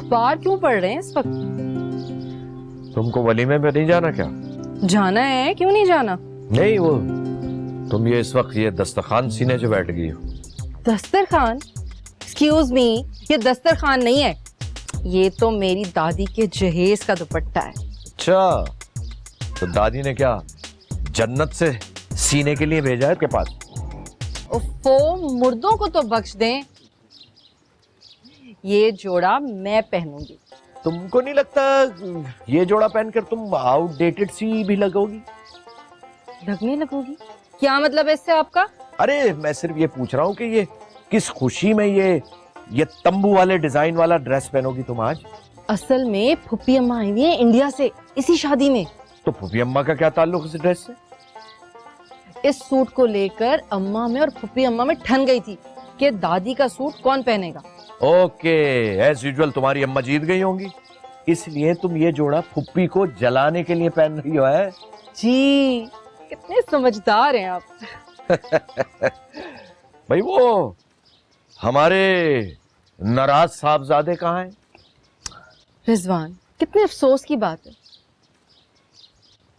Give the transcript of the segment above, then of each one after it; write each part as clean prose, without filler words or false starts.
अखबार क्यों पढ़ रहे हैं इस वक्त? तुमको वलीमे पे नहीं जाना क्या? जाना है, क्यों नहीं जाना? नहीं, वो तुम ये इस वक्त ये दस्तरखान सीने से बैठ गई हो। दस्तरखान? एक्सक्यूज मी, ये दस्तरखान नहीं है, ये तो मेरी दादी के जहेज का दुपट्टा है। अच्छा, तो दादी ने क्या जन्नत से सीने के लिए भेजा है आपके पास? ओफो, मुर्दों को तो बख्श दें, ये जोड़ा मैं पहनूंगी। तुमको नहीं लगता ये जोड़ा पहनकर तुम आउटडेटेड सी भी लगोगी? लगने लगोगी? क्या मतलब है इससे आपका? अरे मैं सिर्फ ये पूछ रहा हूँ कि ये किस खुशी में ये तंबू वाले डिजाइन वाला ड्रेस पहनोगी तुम आज? असल में फुप्पी अम्मा आई हुई है इंडिया से इसी शादी में। तो फुप्पी अम्मा का क्या ताल्लुक इस ड्रेस से? इस सूट को लेकर अम्मा में और फुप्पी अम्मा में ठन गई थी कि दादी का सूट कौन पहनेगा। ओके, एज यूजुअल तुम्हारी अम्मा जीत गई होंगी, इसलिए तुम ये जोड़ा फुप्पी को जलाने के लिए पहन रही हो। है जी, कितने समझदार हैं आप। भाई वो हमारे नाराज साहबजादे कहाँ हैं? रिजवान, कितने अफसोस की बात है,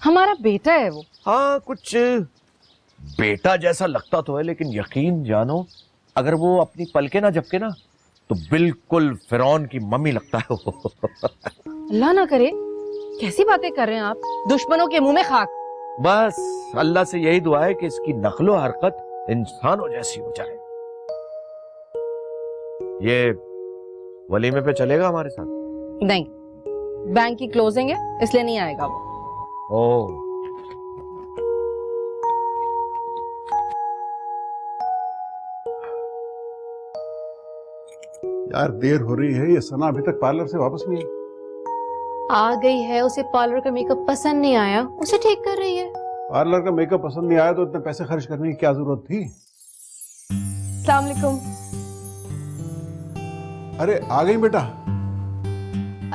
हमारा बेटा है वो। हाँ, कुछ बेटा जैसा लगता तो है, लेकिन यकीन जानो अगर वो अपनी पलके ना झपके ना तो बिल्कुल फिरौन की मम्मी लगता है वो। अल्लाह ना करे, कैसी बातें कर रहे हैं आप, दुश्मनों के मुंह में खाक। बस अल्लाह से यही दुआ है कि इसकी नक्लो हरकत इंसानों जैसी हो जाए। ये वलीमे पे चलेगा हमारे साथ? नहीं, बैंक की क्लोजिंग है इसलिए नहीं आएगा वो। ओ, यार देर हो रही है, ये सना अभी तक पार्लर से वापस नहीं आई। आ गई है, उसे पार्लर का मेकअप पसंद नहीं आया, उसे ठीक कर रही है। पार्लर का मेकअप पसंद नहीं आया तो इतने पैसे खर्च करने की क्या जरूरत थी? अस्सलाम वालेकुम। अरे आ गई बेटा।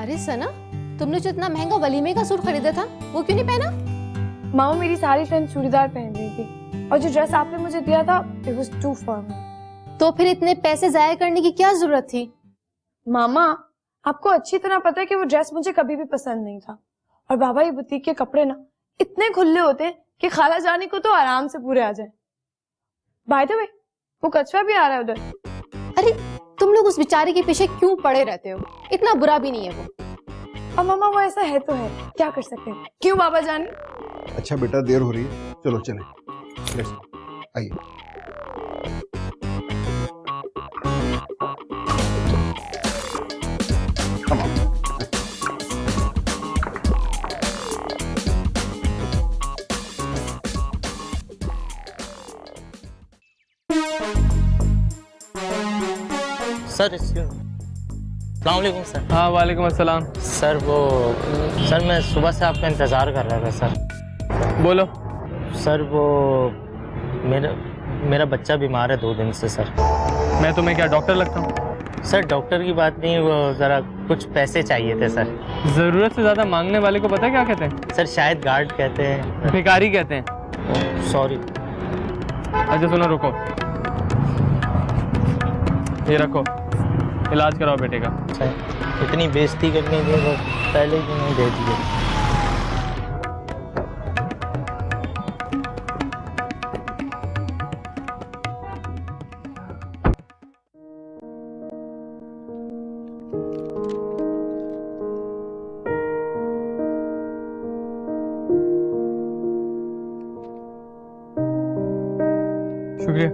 अरे सना, तुमने जो इतना महंगा वलीमे का सूट खरीदा था वो क्यों नहीं पहना? मामा, मेरी सारी फ्रेंड्स चूड़ीदार पहन रही थी और जो ड्रेस आपने मुझे दिया था इट वाज टू फॉर्मल। तो फिर इतने पैसे जाया करने की क्या जरूरत थी? मामा, आपको अच्छी तरह पता है कि वो ड्रेस मुझे कभी भी पसंद नहीं था, और बाबा ये बुटीक के कपड़े ना इतने खुले होते हैं कि खाला जाने को तो आराम से पूरे आ जाए। बाय द वे, वो कछुआ भी आ रहा है उधर। अरे तुम लोग उस बेचारे के पीछे क्यों पड़े रहते हो? इतना बुरा भी नहीं है वो। अब मामा वो ऐसा है तो है, क्या कर सकते हैं। क्यों बाबा जान? अच्छा बेटा, देर हो रही है, चलो चले, आइए। Come on. सर, अस्सलाम वालेकुम सर। हाँ, वालेकुम अस्सलाम। सर सर मैं सुबह से आपका इंतज़ार कर रहा था सर। बोलो। सर वो मेरा बच्चा बीमार है 2 दिन से सर। मैं तुम्हें क्या डॉक्टर लगता हूँ? सर डॉक्टर की बात नहीं, वो ज़रा कुछ पैसे चाहिए थे सर। ज़रूरत से ज़्यादा मांगने वाले को पता है क्या कहते हैं? सर शायद गार्ड कहते हैं। भिखारी कहते हैं। सॉरी। अच्छा सुनो, रुको, ये रखो, इलाज कराओ बेटे का। सर इतनी बेइज्जती करनी थी तो पहले ही नहीं दे दिए। शुक्रिया।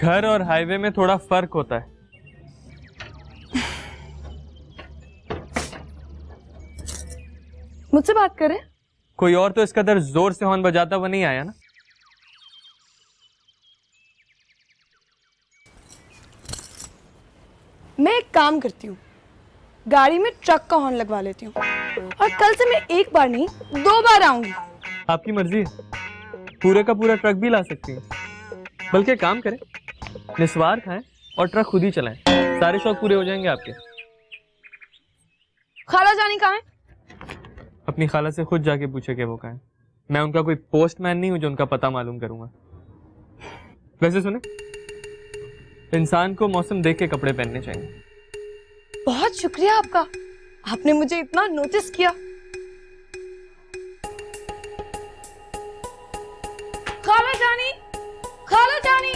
घर और हाईवे में थोड़ा फर्क होता है। मुझसे बात करें? कोई और तो इस कदर जोर से हॉर्न बजाता हुआ नहीं आया ना। मैं एक काम करती हूँ, गाड़ी में ट्रक का हॉर्न लगवा लेती हूँ और कल से मैं एक बार नहीं 2 बार आऊंगी। आपकी मर्जी है, पूरे का पूरा ट्रक भी ला सकती हैं। बल्कि काम करें, निस्वार खाएं और ट्रक खुद ही चलाएं, सारे शौक पूरे हो जाएंगे आपके। खाला जानी कहाँ है? अपनी खाला से खुद जाके पूछे कि वो कहाँ है। मैं उनका कोई पोस्टमैन नहीं हूं जो उनका पता मालूम करूंगा। वैसे सुने, इंसान को मौसम देख के कपड़े पहनने चाहिए। बहुत शुक्रिया आपका, आपने मुझे इतना नोटिस किया। खाला जानी, खाला जानी।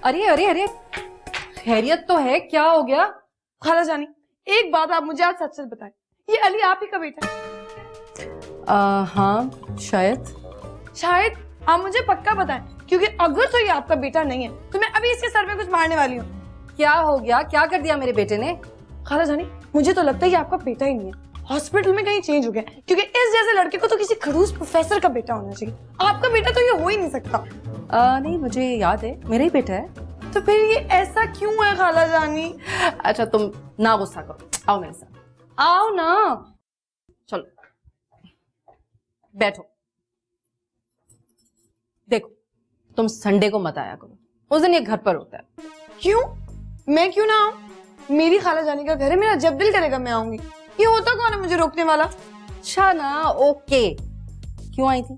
अरे अरे अरे, खैरियत तो है, क्या हो गया? खाला जानी, एक बात आप मुझे आज सच सच बताएं, ये अली आप ही का बेटा है? हाँ शायद। शायद आप मुझे पक्का बताएं, क्योंकि अगर तो ये आपका बेटा नहीं है तो मैं अभी इसके सर में कुछ मारने वाली हूँ। क्या हो गया? क्या कर दिया मेरे बेटे ने? खाला जानी, मुझे तो लगता है ये आपका बेटा ही नहीं है, हॉस्पिटल में कहीं चेंज हो गया, क्योंकि इस जैसे लड़के को तो किसी खड़ूस प्रोफेसर का बेटा होना चाहिए। आपका बेटा तो ये हो ही नहीं सकता। नहीं, मुझे याद है, मेरा ही बेटा है। तो फिर ये ऐसा क्यों है खाला जानी? अच्छा तुम ना गुस्सा करो, आओ मेरे साथ, आओ ना, चलो बैठो। देखो, तुम संडे को मत आया करो, उस दिन ये घर पर होता है। क्यों? मैं क्यों ना आऊं? मेरी खाला जानी का घर है, मेरा जब दिल करेगा मैं आऊंगी। ये होता कौन है मुझे रोकने वाला? अच्छा ना, ओके। क्यों आई थी?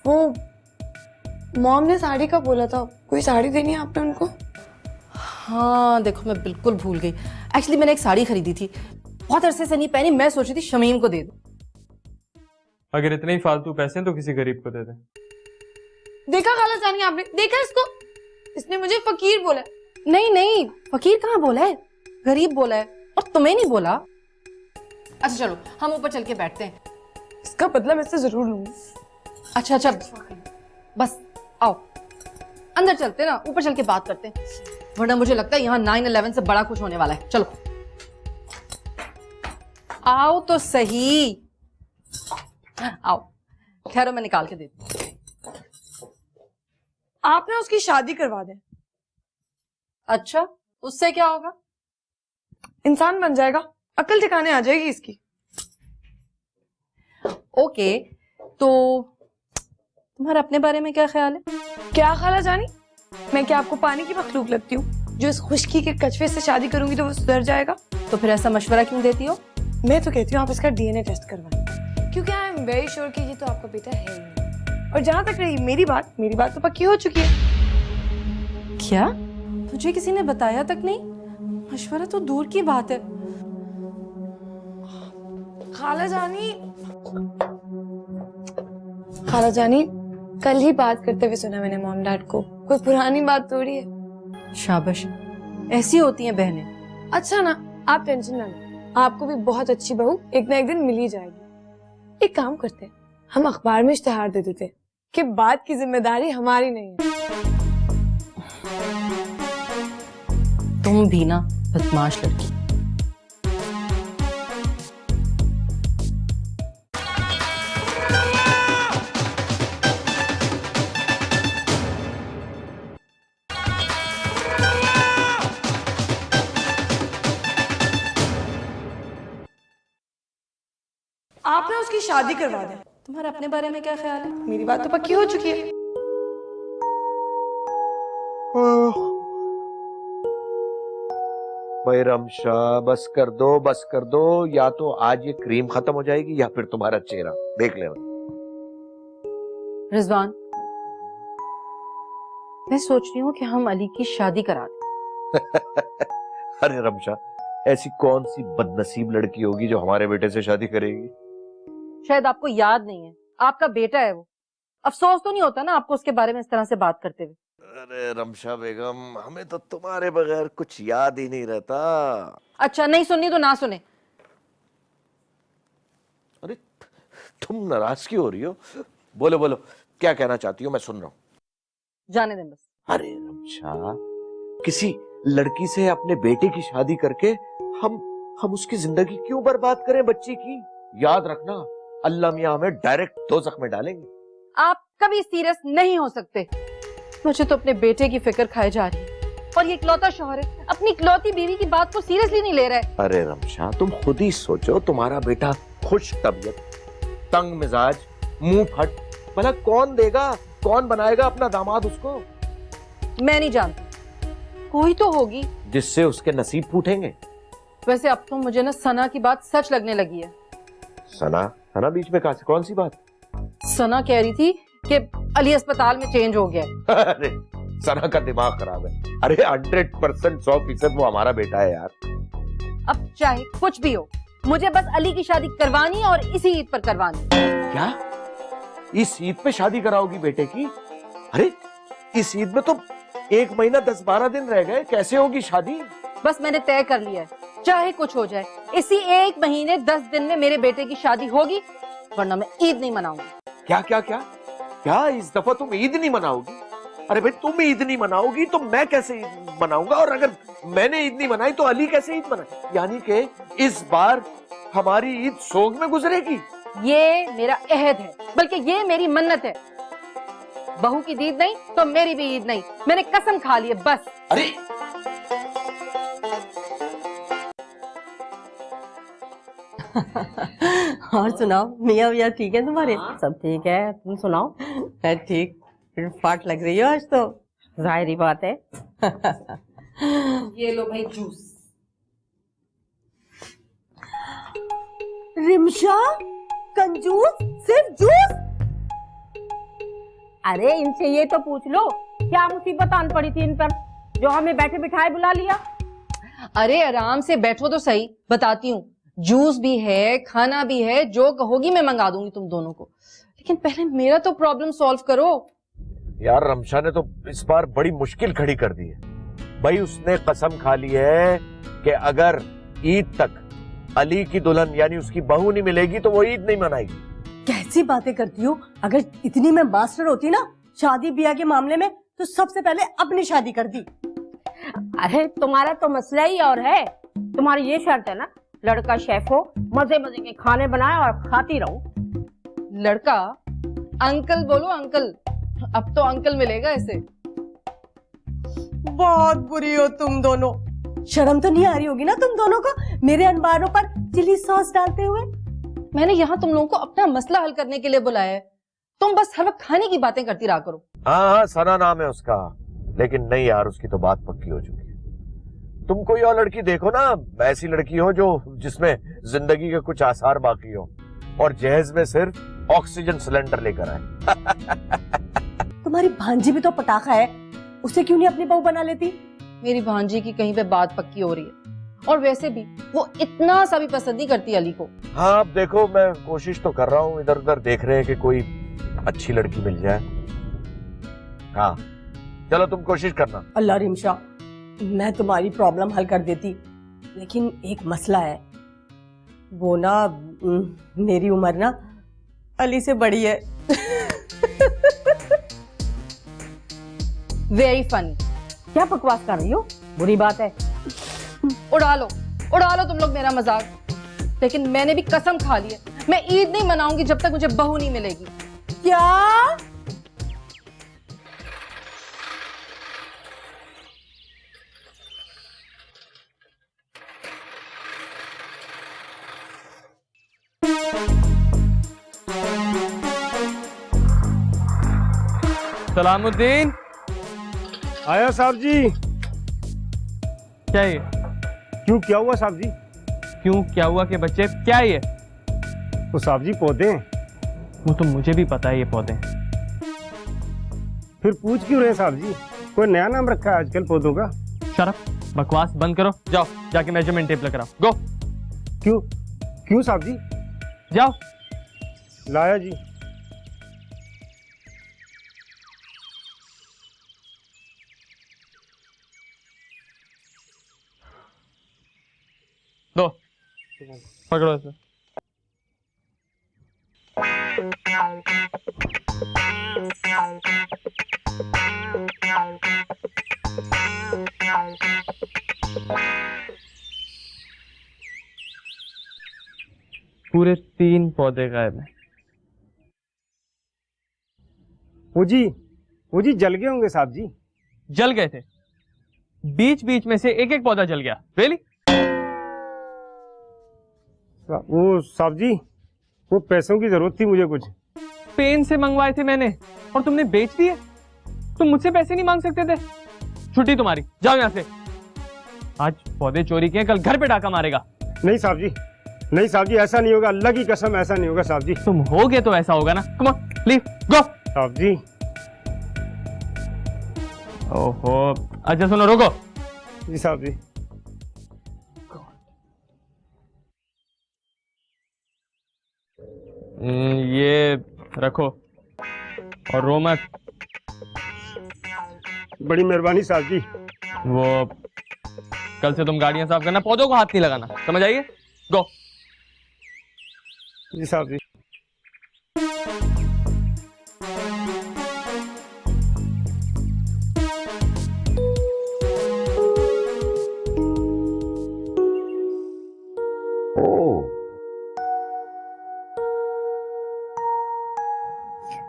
वो मॉम ने साड़ी का बोला था, कोई साड़ी देनी है आपने उनको? हाँ देखो, मैं बिल्कुल भूल गई। एक्चुअली मैंने एक साड़ी खरीदी थी, बहुत अरसे से नहीं पहनी, मैं सोच रही थी शमीम को दे दूं। अगर इतने ही फालतू पैसे हैं तो किसी गरीब को दे दें। देखा खाला जानी आपने, देखा इसको? इसने मुझे फकीर बोला। नहीं नहीं, फकीर कहाँ बोला है, गरीब बोला है, और तुम्हें नहीं बोला। अच्छा चलो, हम ऊपर चल के बैठते हैं। इसका बदला मैं इससे जरूर लूंगी। अच्छा अच्छा, बस आओ अंदर चलते ना, ऊपर चल के बात करते हैं, वरना मुझे लगता है यहाँ 9/11 से बड़ा कुछ होने वाला है। चलो आओ तो सही, आओ। ठहरो, मैं निकाल के देती हूँ। आप ना उसकी शादी करवा दें। अच्छा, उससे क्या होगा? इंसान बन जाएगा, अकल ठिकाने आ जाएगी इसकी। ओके, तो तुम्हारा अपने बारे में क्या ख्याल है? क्या खाला जानी, मैं क्या आपको पानी की मखलूक लगती हूँ जो इस खुशकी के कछुए से शादी करूंगी तो वो सुधर जाएगा? तो फिर ऐसा मशवरा क्यों देती हो? मैं तो कहती हूँ आप इसका डीएनए टेस्ट करवाएं, क्योंकि आई एम वेरी श्योर कि ये तो आपका बेटा है ही नहीं। और जहां तक रही मेरी बात तो पक्की हो चुकी है। क्या? तुझे किसी ने बताया तक नहीं? मशवरा तो दूर की बात है। खाला जानी, कल ही बात करते हुए सुना मैंने मॉम डैड को, कोई पुरानी बात थोड़ी है। शाबाश, ऐसी होती हैं बहनें। अच्छा ना, आप टेंशन ना लें, आपको भी बहुत अच्छी बहू एक ना एक दिन मिल ही जाएगी। एक काम करते हैं, हम अखबार में इश्तेहार दे देते हैं कि बात की जिम्मेदारी हमारी नहीं है। तुम भी ना बदमाश लड़की। आप ना उसकी शादी करवा दें। तुम्हारा अपने बारे में क्या ख्याल है? मेरी बात तो पक्की हो चुकी है। भाई रमशा, बस कर दो, या तो आज ये क्रीम खत्म हो जाएगी या फिर तुम्हारा चेहरा देख ले। रिजवान, मैं सोच रही हूँ कि हम अली की शादी करा दें। अरे रमशा, ऐसी कौन सी बदनसीब लड़की होगी जो हमारे बेटे से शादी करेगी? शायद आपको याद नहीं है, आपका बेटा है वो। अफसोस तो नहीं होता ना आपको उसके बारे में इस तरह से बात करते हुए? अरे रमशा बेगम, हमें तो तुम्हारे बगैर कुछ याद ही नहीं रहता। अच्छा, नहीं सुननी तो ना सुने। अरे तुम नाराज क्यों हो रही हो? बोलो बोलो, क्या कहना चाहती हो, मैं सुन रहा हूँ। जाने दें बस। अरे रमशा, किसी लड़की से अपने बेटे की शादी करके हम उसकी जिंदगी क्यों बर्बाद करें बच्ची की? याद रखना, अल्लाह मियां हमें डायरेक्ट दोज़ख में डालेंगे। आप कभी सीरियस नहीं हो सकते। मुझे तो अपने बेटे की फिक्र खाए जा रही है और ये इकलौता शौहर है अपनी इकलौती बीवी की बात को सीरियसली नहीं ले रहा है। अरे रमशा, तुम खुद ही सोचो, तुम्हारा बेटा खुश तबीयत, तंग मिजाज, मुंह फट, भला कौन देगा, कौन बनाएगा अपना दामाद उसको? मैं नहीं जानती, कोई तो होगी जिससे उसके नसीब फूटेंगे। वैसे अब तो मुझे ना सना की बात सच लगने लगी है। सना? सना बीच में कहां से? कौन सी बात? सना कह रही थी कि अली अस्पताल में चेंज हो गया है। अरे सना का दिमाग खराब है। अरे 100% 100% वो हमारा बेटा है यार। अब चाहे कुछ भी हो, मुझे बस अली की शादी करवानी है और इसी ईद पर करवानी। क्या इस ईद पे शादी कराओगी बेटे की? अरे इस ईद में तो 1 महीना 10-12 दिन रह गए, कैसे होगी शादी? बस मैंने तय कर लिया है, चाहे कुछ हो जाए, इसी 1 महीने 10 दिन में मेरे बेटे की शादी होगी, वरना मैं ईद नहीं मनाऊंगी। क्या क्या क्या क्या इस दफा तुम ईद नहीं मनाओगी? अरे भाई, तुम ईद नहीं मनाओगी तो मैं कैसे ईद मनाऊंगा? और अगर मैंने ईद नहीं मनाई तो अली कैसे ईद मनाए? यानी कि इस बार हमारी ईद सोग में गुजरेगी। ये मेरा अहद है, बल्कि ये मेरी मन्नत है। बहू की ईद नहीं तो मेरी भी ईद नहीं, मैंने कसम खा ली है बस। अरे और सुनाओ, मियाँ भैया ठीक है तुम्हारे? सब ठीक है, तुम सुनाओ। है ठीक, फिर फाट लग रही हो आज तो, जाहिर बात है। ये लो भाई जूस। रिमशा, कंजूस, सिर्फ जूस? अरे इनसे ये तो पूछ लो, क्या मुसीबत आन पड़ी थी इन पर जो हमें बैठे बिठाए बुला लिया? अरे आराम से बैठो तो सही, बताती हूँ। जूस भी है, खाना भी है, जो कहोगी मैं मंगा दूंगी तुम दोनों को, लेकिन पहले मेरा तो प्रॉब्लम सॉल्व करो। यार रमशा ने तो इस बार बड़ी मुश्किल खड़ी कर दी है भाई। उसने कसम खा ली है कि अगर ईद तक अली की दुल्हन यानी उसकी बहू नहीं मिलेगी तो वो ईद नहीं मनाएगी। कैसी बातें करती हो? अगर इतनी मैं मास्टर होती ना शादी ब्याह के मामले में तो सबसे पहले अपनी शादी कर दी। अरे तुम्हारा तो मसला ही और है। तुम्हारी ये शर्त है ना, लड़का शेफ हो, मजे मजे के खाने बनाए और खाती रहो। लड़का? अंकल बोलो अंकल, अब तो अंकल मिलेगा ऐसे। बहुत बुरी हो तुम दोनों। शर्म तो नहीं आ रही होगी ना तुम दोनों को मेरे अनबारों पर चिली सॉस डालते हुए? मैंने यहाँ तुम लोगों को अपना मसला हल करने के लिए बुलाया है, तुम बस हर वक्त खाने की बातें करती रहा करो। हाँ, सना नाम है उसका, लेकिन नहीं यार, उसकी तो बात पक्की हो चुकी है। तुम कोई और लड़की देखो ना, ऐसी लड़की हो जो जिसमें जिंदगी के कुछ आसार बाकी हो और जहेज में सिर्फ ऑक्सीजन सिलेंडर लेकर आए। तुम्हारी भांजी भी तो पटाखा है, उसे क्यों नहीं अपनी बहू बना लेती? मेरी भांजी की कहीं पे बात पक्की हो रही है, और वैसे भी वो इतना सा भी पसंद नहीं करती अली को। हाँ, अब देखो, मैं कोशिश तो कर रहा हूँ, इधर उधर देख रहे हैं कि कोई अच्छी लड़की मिल जाए। हाँ चलो, तुम कोशिश करना। अल्लाह रिमशा, मैं तुम्हारी प्रॉब्लम हल कर देती, लेकिन एक मसला है। वो ना मेरी उम्र ना अली से बड़ी है। Very funny. क्या बकवास कर रही हो? बुरी बात है। उड़ा लो तुम लोग मेरा मजाक, लेकिन मैंने भी कसम खा ली है, मैं ईद नहीं मनाऊंगी जब तक मुझे बहू नहीं मिलेगी। क्या? सलामुद्दीन। आया साहब जी। क्या ये? क्यों, क्या हुआ साहब जी? क्यों क्या हुआ के बच्चे, क्या ये? वो साहब जी पौधे हैं। वो तो मुझे भी पता है ये पौधे। फिर पूछ क्यों रहे साहब जी? कोई नया नाम रखा है आजकल पौधों का? शराब बकवास बंद करो, जाओ जाके मेजरमेंट टेप लेकर आओ। गो। क्यों क्यों साहब जी? जाओ। लाया जी। दो, पकड़ो इसे। पूरे 3 पौधे गायब हैं। वो जी जल गए होंगे साहब जी। जल गए थे, बीच बीच में से एक एक पौधा जल गया। रियली? वो साहब जी, वो पैसों की जरूरत थी मुझे कुछ। पेन से मंगवाए थे मैंने और तुमने बेच दिए। तुम मुझसे पैसे नहीं मांग सकते थे? छुट्टी तुम्हारी, जाओ यहां से। आज पौधे चोरी किए, कल घर पे डाका मारेगा। नहीं साहब जी, नहीं साहब जी, ऐसा नहीं होगा, अल्लाह की कसम ऐसा नहीं होगा साहब जी। तुम होगे तो ऐसा होगा ना। कम ऑन, लीव, गो। साहब जी। ओहो, अच्छा सुनो, रुको। जी साहब जी। ये रखो और रो मत। बड़ी मेहरबानी साहब जी। वो कल से तुम गाड़ियां साफ करना, पौधों को हाथ नहीं लगाना, समझ आइए? गो। जी साहब जी।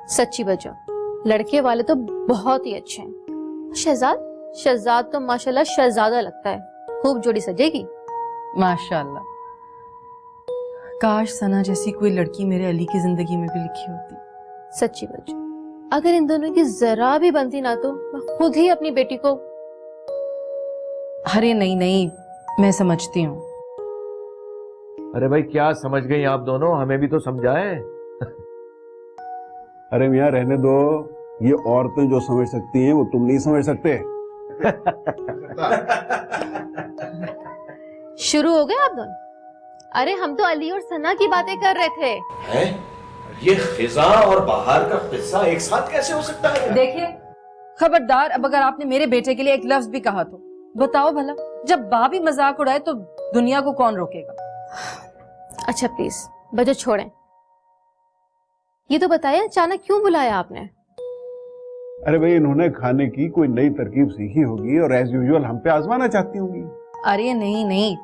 सच्ची बच्चों, लड़के वाले तो बहुत ही अच्छे हैं। शहजाद तो माशाल्लाह शहजादा लगता है। खूब जोड़ी सजेगी। माशाल्लाह। काश सना जैसी कोई लड़की मेरे अली की जिंदगी में भी लिखी होती। सच्ची बच्चों, अगर इन दोनों की जरा भी बनती ना तो मैं खुद ही अपनी बेटी को। अरे नहीं नहीं, मैं समझती हूँ। अरे भाई क्या समझ गई आप दोनों, हमें भी तो समझाए। अरे मियाँ रहने दो, ये औरतें जो समझ सकती हैं वो तुम नहीं समझ सकते। शुरू हो गए आप दोनों? अरे हम तो अली और सना की बातें कर रहे थे। है? ये खिजा और बाहर का किस्सा एक साथ कैसे हो सकता है? देखिए, खबरदार, अब अगर आपने मेरे बेटे के लिए एक लफ्ज भी कहा तो बताओ भला, जब बाप ही मजाक उड़ाए तो दुनिया को कौन रोकेगा? अच्छा प्लीज बच्चों छोड़ें, ये तो बताइए अचानक क्यों बुलाया आपने? अरे भाई इन्होंने खाने की कोई नई तरकीब सीखी होगी और एज यूजुअल हम पे आजमाना चाहती होंगी। अरे नहीं नहीं,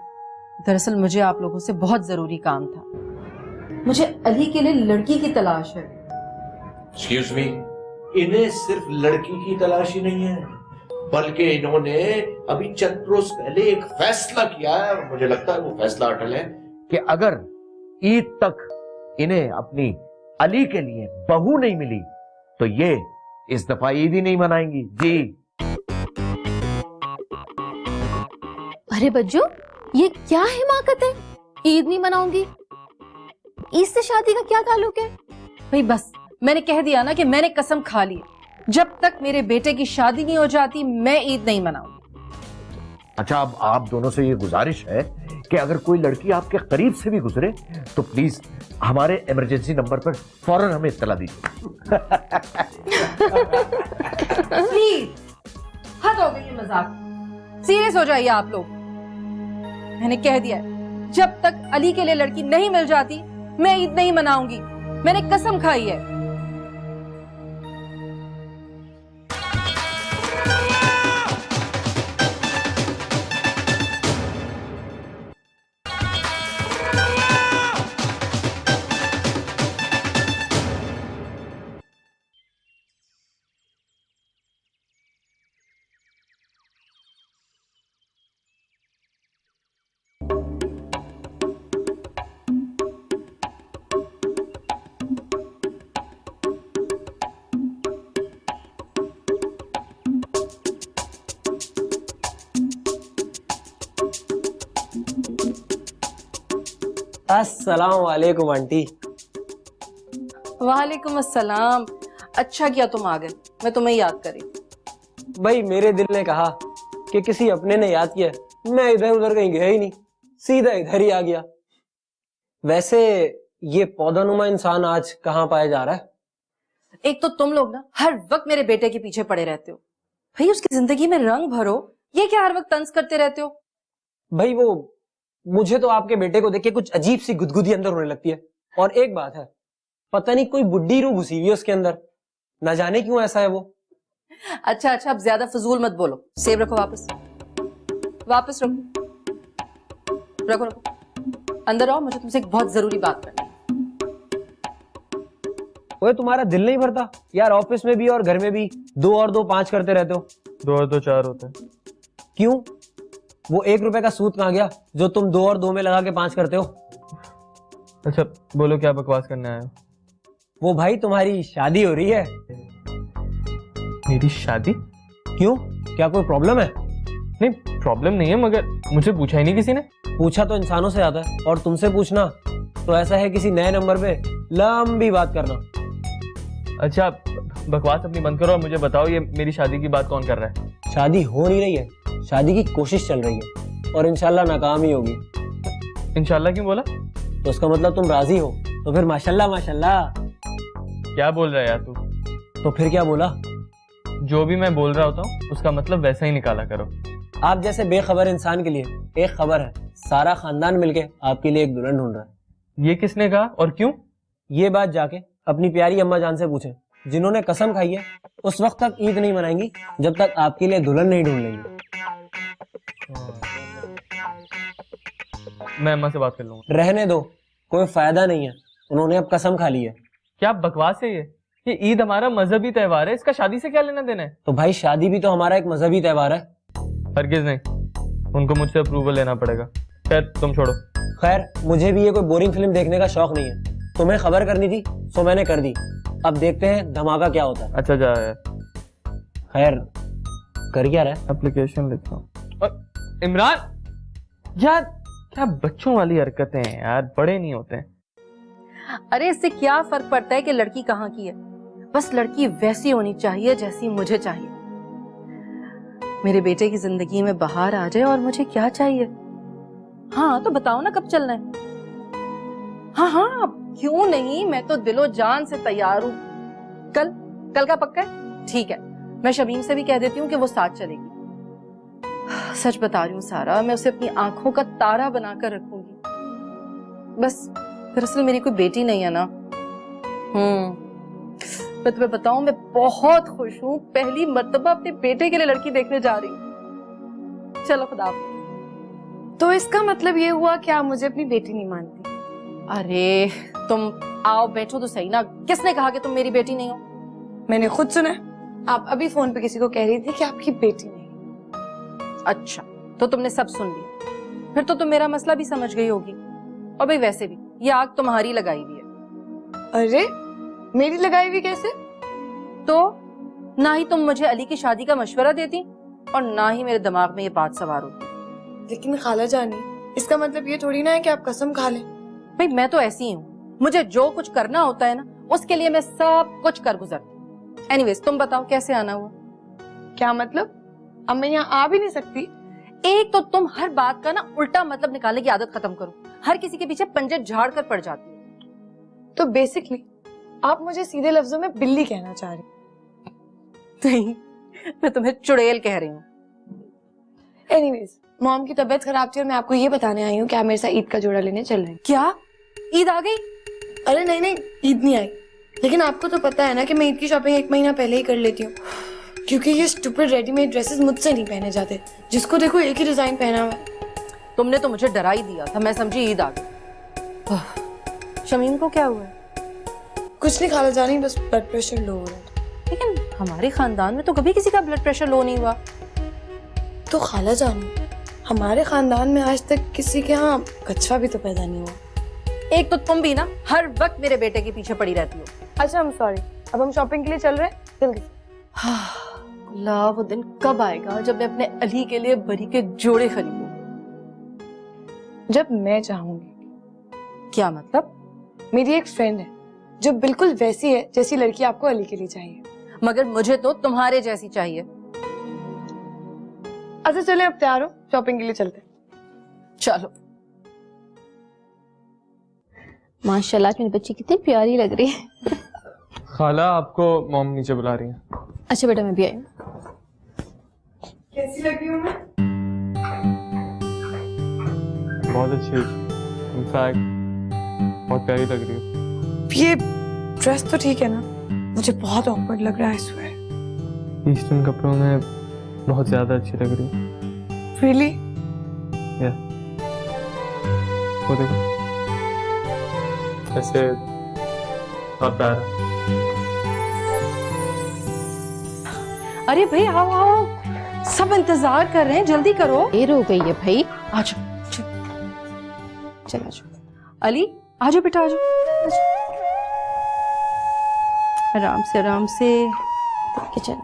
दरअसल मुझे आप लोगों से बहुत जरूरी काम था। मुझे अली के लिए लड़की की तलाश है। एक्सक्यूज मी, इन्हें सिर्फ लड़की की तलाश ही नहीं है, बल्कि इन्होंने अभी चंद रोज पहले एक फैसला किया है और मुझे लगता है वो फैसला अटल है कि अगर ईद तक इन्हें अपनी अली के लिए बहू नहीं मिली तो ये इस दफा ईद ही नहीं मनाएंगी। जी। अरे बच्चों, ये क्या हिमाकत है? ईद नहीं मनाऊंगी? ईद से शादी का क्या ताल्लुक है? भाई बस, मैंने कह दिया ना कि मैंने कसम खा ली, जब तक मेरे बेटे की शादी नहीं हो जाती मैं ईद नहीं मनाऊंगी। अच्छा, अब आप दोनों से ये गुजारिश है कि अगर कोई लड़की आपके करीब से भी गुजरे तो प्लीज हमारे इमरजेंसी नंबर पर फौरन हमें इत्तला दीजिए। प्लीज, हद हो गई ये मजाक, सीरियस हो जाइए आप लोग। मैंने कह दिया है, जब तक अली के लिए लड़की नहीं मिल जाती मैं ईद नहीं मनाऊंगी। मैंने कसम खाई है। अस्सलाम वालेकुम आंटी। वालेकुम अस्सलाम। अच्छा किया तुम आ गए, मैं तुम्हें याद करी। भाई मेरे दिल ने कहा कि किसी अपने ने याद किया, मैं इधर उधर कहीं गया ही नहीं, सीधा इधर ही आ गया। वैसे ये पौधानुमा इंसान आज कहाँ पाया जा रहा है? एक तो तुम लोग ना हर वक्त मेरे बेटे के पीछे पड़े रहते हो। भाई उसकी जिंदगी में रंग भरो, ये क्या हर वक्त तंज करते रहते हो? भाई वो मुझे तो आपके बेटे को देख के कुछ अजीब सी गुदगुदी अंदर होने लगती है। और एक बात है, पता नहीं कोई बुड्ढी रूह घुसी हुई है उसके अंदर, ना जाने क्यों ऐसा है वो। अच्छा अच्छा, अब ज्यादा फजूल मत बोलो। सेब रखो, वापस वापस रखो, रखो रखो। अंदर आओ, मुझे तुमसे एक बहुत जरूरी बात करनी है। ओए तुम्हारा दिल नहीं भरता यार, ऑफिस में भी और घर में भी 2 और 2 5 करते रहते हो। 2 और 2 4 होता है। क्यों? वो 1 रुपए का सूद कहाँ गया जो तुम 2 और 2 में लगा के 5 करते हो? अच्छा बोलो, क्या बकवास करने आए हो? वो भाई तुम्हारी शादी हो रही है। मेरी शादी? क्यों, क्या कोई प्रॉब्लम है? नहीं प्रॉब्लम नहीं है, मगर मुझे पूछा ही नहीं किसी ने। पूछा तो इंसानों से आता है, और तुमसे पूछना तो ऐसा है किसी नए नंबर पे लंबी बात करना। अच्छा बकवास अपनी बंद करो और मुझे बताओ, ये मेरी शादी की बात कौन कर रहा है? शादी हो नहीं रही है, शादी की कोशिश चल रही है, और इंशाल्लाह नाकाम ही होगी। इंशाल्लाह क्यों बोला? तो उसका मतलब तुम राजी हो, तो फिर माशाल्लाह माशाल्लाह। क्या बोल रहा है यार तू? तो फिर क्या बोला? जो भी मैं बोल रहा होता हूँ उसका मतलब वैसा ही निकाला करो। आप जैसे बेखबर इंसान के लिए एक खबर है, सारा खानदान मिलके आपके लिए एक दुल्हन ढूंढ रहा है। ये किसने कहा और क्यों? ये बात जाके अपनी प्यारी अम्मा जान से पूछें, जिन्होंने कसम खाई है उस वक्त तक ईद नहीं मनाएंगी जब तक आपके लिए दुल्हन नहीं ढूंढ लेंगी। मैं अम्मा से बात कर लूंगा। रहने दो, कोई फायदा नहीं है, उन्होंने अब कसम खा ली है। क्या बकवास है ये ईद हमारा मजहबी त्योहार है, इसका शादी से क्या लेना देना है? तो भाई शादी भी तो हमारा एक मजहबी त्योहार है। हरगिज नहीं, उनको मुझसे अप्रूवल लेना पड़ेगा। खैर तुम छोड़ो। खैर मुझे भी ये कोई बोरिंग फिल्म देखने का शौक नहीं है, तुम्हें खबर करनी थी सो मैंने कर दी, अब देखते हैं धमाका क्या होता है। अच्छा जा यार। खैर कर क्या रहा है? एप्लीकेशन लिखता हूँ। इमरान यार, क्या बच्चों वाली हरकतें हैं यार, बड़े नहीं होते हैं। अरे इससे क्या फर्क पड़ता है कि लड़की कहाँ की है? बस लड़की वैसी होनी चाहिए जैसी मुझे चाहिए। मेरे बेटे की जिंदगी में बहार आ जाए और मुझे क्या चाहिए? हाँ तो बताओ ना कब चलना है? हाँ हाँ क्यों नहीं, मैं तो दिलो जान से तैयार हूँ। कल का पक्का है? ठीक है, मैं शमीम से भी कह देती हूँ कि वो साथ चलेगी। सच बता रही हूँ सारा, मैं उसे अपनी आंखों का तारा बनाकर रखूंगी। बस दरअसल मेरी कोई बेटी नहीं है ना। मैं तुम्हें बताऊं, मैं बहुत खुश हूँ, पहली मर्तबा अपने बेटे के लिए लड़की देखने जा रही हूँ। चलो खुदा हाफ़िज़। तो इसका मतलब ये हुआ कि आप मुझे अपनी बेटी नहीं मानती? अरे तुम आओ बैठो तो सही ना, किसने कहा कि तुम मेरी बेटी नहीं हो? मैंने खुद सुना है, आप अभी फोन पे किसी को कह रही थी कि आपकी बेटी नहीं। अच्छा तो तुमने सब सुन लिया, फिर तो तुम मेरा मसला भी समझ गई होगी। और भाई वैसे भी ये आग तुम्हारी लगाई हुई है। अरे मेरी लगाई हुई कैसे? तो ना ही तुम मुझे अली की शादी का मशवरा देती और ना ही मेरे दिमाग में ये बात सवार होती। लेकिन खाला जानी, इसका मतलब ये थोड़ी ना है कि आप कसम खा लें। भाई मैं तो ऐसी ही हूँ, मुझे जो कुछ करना होता है ना उसके लिए मैं सब कुछ कर गुजरती। एनीवेज तुम बताओ कैसे आना हुआ? क्या मतलब? अब मैं यहाँ आ भी नहीं सकती? एक तो तुम हर बात का ना उल्टा मतलब निकालने की आदत खत्म करो, हर किसी के पीछे पंजे झाड़ कर पड़ जाती हो। तो बेसिकली आप मुझे सीधे लफ्जों में बिल्ली कहना चाह रही? नहीं, मैं तुम्हें चुड़ैल कह रही हूँ। एनीवेज मॉम की तबीयत खराब थी और मैं आपको ये बताने आई हूँ कि आप मेरे साथ ईद का जोड़ा लेने चल रहे हैं। क्या ईद आ गई? अरे नहीं, ईद नहीं आई, लेकिन आपको तो पता है ना कि मैं ईद की शॉपिंग 1 महीना पहले ही कर लेती हूँ, क्योंकि ये स्टूपिड रेडीमेड ड्रेसेस मुझसे नहीं पहने जाते, जिसको देखो एक ही डिजाइन पहना हुआ है। तुमने तो मुझे डरा ही दिया था, मैं समझी ईद आ गई। शमीम को क्या हुआ है? कुछ नहीं खाला जानी, बस ब्लड प्रेशर लो हो रहा है। लेकिन हमारे खानदान में तो कभी किसी का ब्लड प्रेशर लो नहीं हुआ। तो खाला जानी, हमारे खानदान में आज तक किसी के यहाँ कछुआ भी तो पैदा नहीं हुआ। एक तो तुम भी ना हर वक्त मेरे बेटे के पीछे पड़ी रहती हो। अच्छा I'm सॉरी, अब हम शॉपिंग के लिए चल रहे हैं, जल्दी। अल्लाह वो दिन कब आएगा जब मैं अपने अली के लिए बरी के जोड़े खरीदूं? जब मैं चाहूंगी। क्या मतलब? मेरी एक फ्रेंड है जो बिल्कुल वैसी है जैसी लड़की आपको अली के लिए चाहिए। मगर मुझे तो तुम्हारे जैसी चाहिए। अच्छा चले अब तैयार हो, शॉपिंग के लिए चलते हैं। चलो। माशाल्लाह मेरी बच्ची कितनी प्यारी लग रही है। खाला आपको मॉम नीचे बुला रही है। अच्छा बेटा मैं भी आई हूँ। कैसी लग रही हूँ मैं? बहुत अच्छी, इनफैक्ट बहुत प्यारी लग रही है। ये ड्रेस तो ठीक है ना, मुझे बहुत ऑकवर्ड लग रहा है इस वक्त। ईस्टर्न कपड़ों में बहुत ज्यादा अच्छी लग रही है। रियली? या वो देखो। वैसे बहुत प्यारा। अरे भाई आओ आओ, सब इंतजार कर रहे हैं, जल्दी करो। देर हो गई है भाई। आ जाओ, चलो जाओ। अली आ जाओ बेटा, आ जाओ। आराम से आराम से किचन।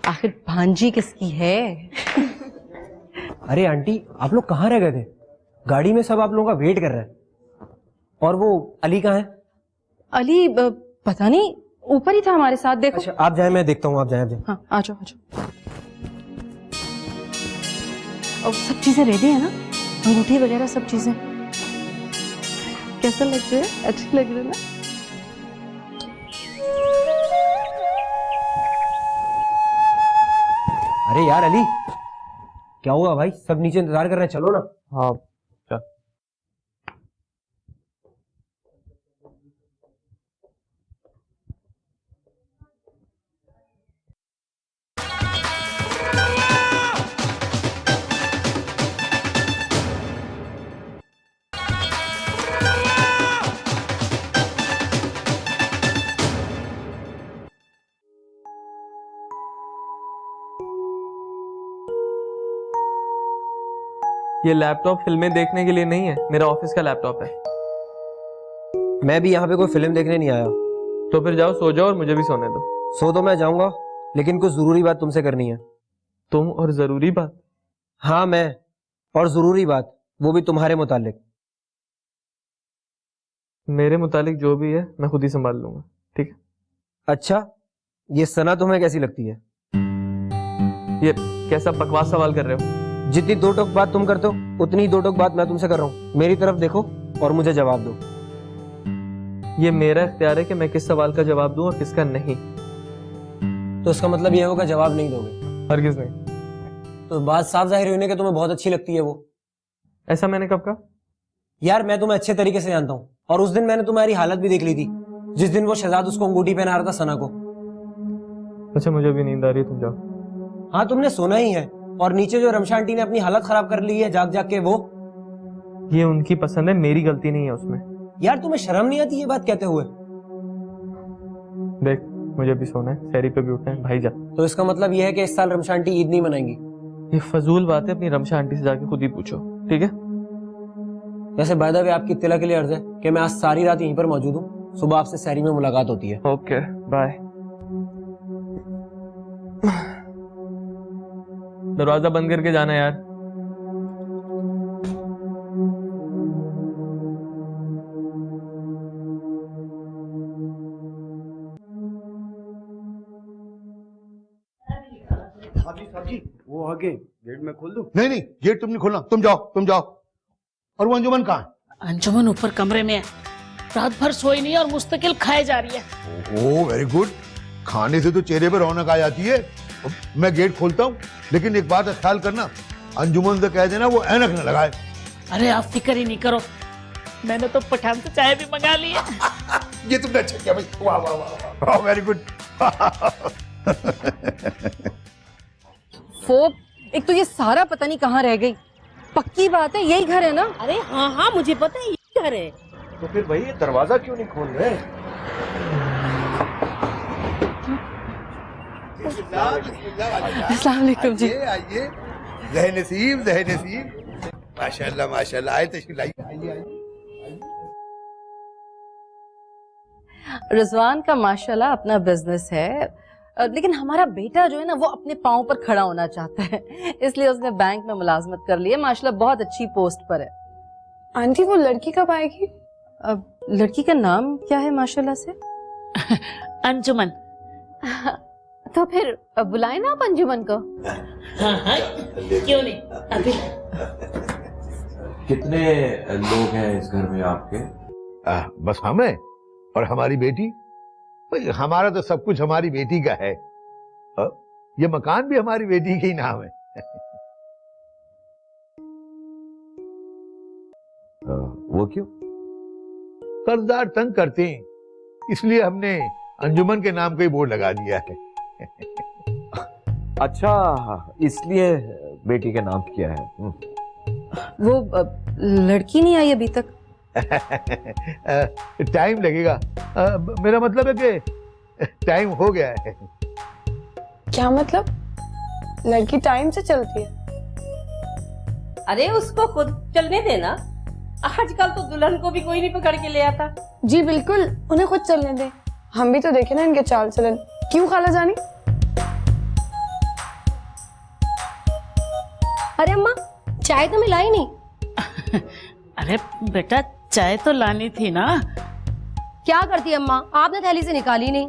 आखिर भांजी किसकी है? अरे आंटी, आप लोग कहाँ रह गए थे? गाड़ी में सब आप लोगों का वेट कर रहा है। और वो अली कहाँ है? अली पता नहीं, ऊपर ही था हमारे साथ। देखो। अच्छा आप जाए, मैं देखता हूँ। आप जाए, आप जाए। हाँ आ जाओ आ जाओ। और सब चीजें रेडी है ना, अंगूठी वगैरह सब चीजें? कैसा लग रहा है? अच्छी लग रही है ना? अरे यार अली, क्या हुआ भाई? सब नीचे इंतजार कर रहे हैं, चलो ना। हाँ चल। ये लैपटॉप फिल्में देखने के लिए नहीं है, मेरा ऑफिस का लैपटॉप है। मैं भी यहाँ पे कोई फिल्म देखने नहीं आया। तो फिर जाओ, सो जाओ और मुझे भी सोने दो। सो तो मैं जाऊंगा, लेकिन कुछ जरूरी बात तुमसे करनी है। तुम और जरूरी बात? हाँ मैं, और जरूरी बात, वो भी तुम्हारे मुतालिक। मेरे मुतालिक जो भी है मैं खुद ही संभाल लूंगा, ठीक है? अच्छा, ये सना तुम्हें कैसी लगती है? ये कैसा बकवास सवाल कर रहे हो? जितनी दो टोक बात तुम करते हो, उतनी ही दो टोक बात मैं तुमसे कर रहा हूँ। मेरी तरफ देखो और मुझे जवाब दो। ये मेरा इख्तियार है कि मैं किस सवाल का जवाब दूं और किसका नहीं। तो इसका मतलब ये होगा जवाब नहीं दोगे? हरगिज़ नहीं। तो बात साफ जाहिर होने के तुम्हें बहुत अच्छी लगती है वो। ऐसा मैंने कब कहा? यार मैं तुम्हें अच्छे तरीके से जानता हूँ, और उस दिन मैंने तुम्हारी हालत भी देख ली थी, जिस दिन वो शहजाद उसको अंगूठी पहना रहा था सना को। अच्छा मुझे भी नींद आ रही है, तुम जाओ। हाँ तुमने सोना ही है, और नीचे जो रमशा आंटी ने अपनी हालत खराब कर ली है जाग जाग के, वो ये उनकी पसंद है, मेरी गलती नहीं है उसमें। यार तुम्हें शर्म नहीं आती ये बात कहते हुए? देख मुझे भी सोना है, सहरी पे भी उठना है, भाई जा। तो इसका मतलब यह है कि इस साल रमशा आंटी ईद नहीं मनाएंगी? ये फजूल बात है, अपनी रमशा आंटी से जाके खुद ही पूछो, ठीक है? वैसे बाय द वे आपकी इत्तला के लिए अर्ज है कि मैं आज सारी रात यहीं पर मौजूद हूँ। सुबह आपसे सहरी में मुलाकात होती है। Okay bye. दरवाजा बंद करके जाना यार। जी वो आगे गेट में खोल दूं? नहीं नहीं, गेट तुम नहीं खोलना, तुम जाओ। और वो अंजुमन कहाँ है? अंजुमन ऊपर कमरे में है, रात भर सोई नहीं और मुस्तकिल खाए जा रही है। ओह वेरी गुड, खाने से तो चेहरे पे रौनक आ जाती है। मैं गेट खोलता हूँ, लेकिन एक बात का ख्याल करना, अंजुमन से कह देना वो ऐनक न लगाए। अरे आप फिक्र ही नहीं करो, मैंने तो पठान से चाय भी मंगा ली है। ये तुमने अच्छा किया भाई, वाह वाह वाह वाह, वेरी गुड। फोब, एक तो ये सारा पता नहीं कहाँ रह गई। पक्की बात है यही घर है ना? अरे हाँ हाँ मुझे पता है यही घर है। तो फिर भाई ये दरवाजा क्यों नहीं खोल रहे? अस्सलाम वालेकुम जी। आइए, जय नसीब। माशाल्लाह, आए तशरीफ लाइए, आइए। रिजवान का माशाल्लाह अपना बिजनेस है, लेकिन हमारा बेटा जो है ना वो अपने पाँव पर खड़ा होना चाहता है, इसलिए उसने बैंक में मुलाजमत कर ली है। माशाल्लाह बहुत अच्छी पोस्ट पर है। आंटी वो लड़की कब आएगी? अब लड़की का नाम क्या है माशाल्लाह से? अंजुमन। तो फिर बुलाए ना आप अंजुमन को। हाँ हाँ क्यों नहीं, अभी। कितने लोग हैं इस घर में आपके? बस हमें और हमारी बेटी। भाई हमारा तो सब कुछ हमारी बेटी का है। ये मकान भी हमारी बेटी के ही नाम है। वो क्यों? कर्जदार तंग करते हैं, इसलिए हमने अंजुमन के नाम का ही बोर्ड लगा दिया है। अच्छा, इसलिए बेटी के नाम किया है। वो लड़की नहीं आई अभी तक। टाइम लगेगा। मेरा मतलब है कि टाइम हो गया है। क्या मतलब? लड़की टाइम से चलती है? अरे उसको खुद चलने देना, आजकल तो दुल्हन को भी कोई नहीं पकड़ के ले आता। जी बिल्कुल, उन्हें खुद चलने दे। हम भी तो देखे ना इनके चाल चलन। क्यों खाला जानी? अरे अम्मा, चाय तो मिलाई नहीं। अरे बेटा, चाय तो लानी थी ना। क्या करती अम्मा, आपने थैली से निकाली नहीं।